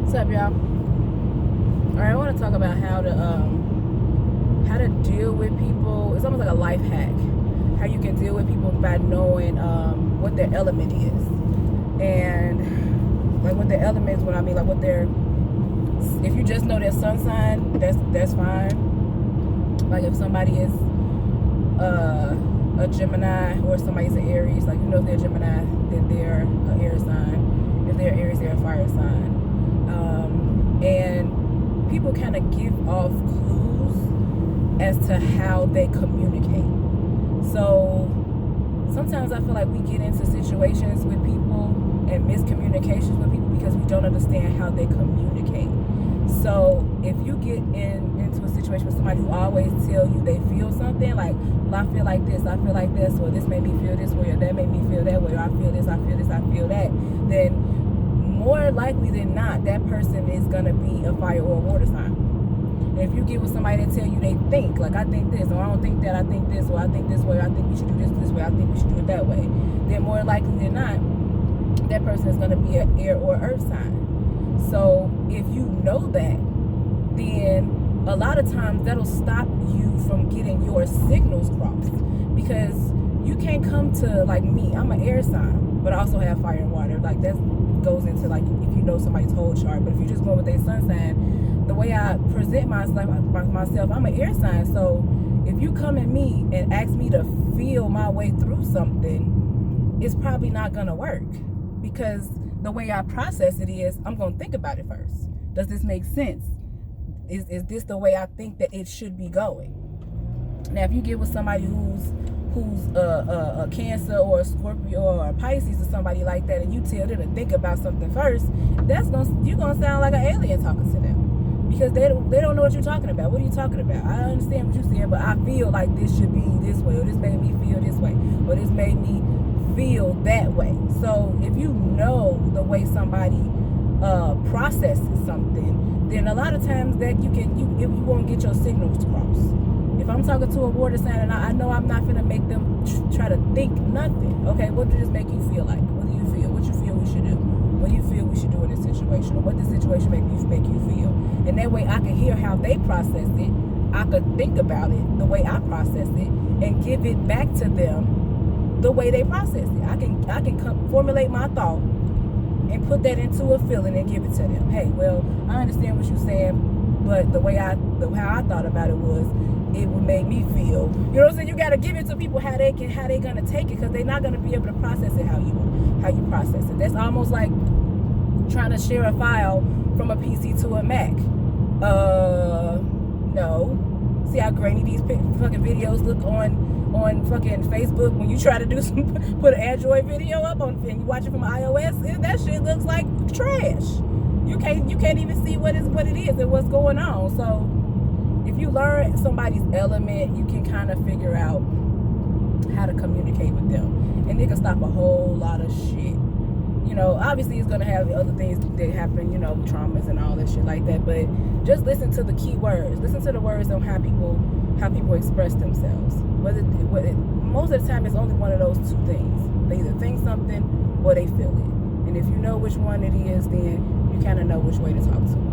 What's up, y'all? All right, I want to talk about how to deal with people. It's almost like a life hack. How you can deal with people by knowing what their element is, and like what their element is. What I mean, like what their. If you just know their sun sign, that's fine. Like if somebody is a Gemini or somebody's an Aries, like if they're Gemini, then they're an air sign. If they're Aries, they're a fire sign. And people kind of give off clues as to how they communicate. So sometimes I feel like we get into situations with people and miscommunications with people because we don't understand how they communicate. So if you get into a situation with somebody who always tell you they feel something, like, well, I feel like this, or this made me feel this way, or that made me feel that way, or I feel this, I feel that, then more likely than not, that person is going to be a fire or a water sign. And if you get with somebody that tell you they think, like, I think this, or I don't think that, I think this, or I think this way, I think we should do this way, I think we should do it that way, then more likely than not, that person is going to be an air or earth sign. So if you know that, then a lot of times that'll stop you from getting your signals crossed, because you can't come to, like me, I'm an air sign, but I also have fire and water. Like that goes into like if you know somebody's whole chart. But if you just go with their sun sign, the way I present myself, I'm an air sign. So if you come at me and ask me to feel my way through something, it's probably not gonna work, because the way I process it is I'm gonna think about it first. Does this make sense? Is this the way I think that it should be going? Now, if you get with somebody who's a Cancer or a Scorpio or a Pisces or somebody like that, and you tell them to think about something first, you're gonna sound like an alien talking to them, because they don't know what you're talking about. What are you talking about? I understand what you're saying, but I feel like this should be this way, or this made me feel this way, or this made me feel that way. So if you know the way somebody processes something, then a lot of times that you won't get your signals crossed. If I'm talking to a water sign and I know I'm not going to make them try to think nothing. Okay, what does this make you feel like? What do you feel? What you feel we should do? What do you feel we should do in this situation? Or what this situation make you feel? And that way I can hear how they process it. I could think about it the way I process it and give it back to them the way they process it. I can formulate my thought and put that into a feeling and give it to them. Hey, well, I understand what you're saying, but how I thought about it was, it would make me feel. You know what I'm saying? You got to give it to people how they gonna take it, because they're not gonna be able to process it how you process it. That's almost like trying to share a file from a PC to a Mac. No. See how grainy these fucking videos look on fucking Facebook when you try to put an Android video up on and you watch it from iOS. That shit looks like trash. You can't even see what it is and what's going on. So if you learn somebody's element, you can kind of figure out how to communicate with them, and it can stop a whole lot of shit. Obviously it's gonna have other things that happen, traumas and all that shit like that. But just listen to the key words. Listen to the words on how people express themselves. Most of the time it's only one of those two things. They either think something or they feel it. And if you know which one it is, then you kind of know which way to talk to them.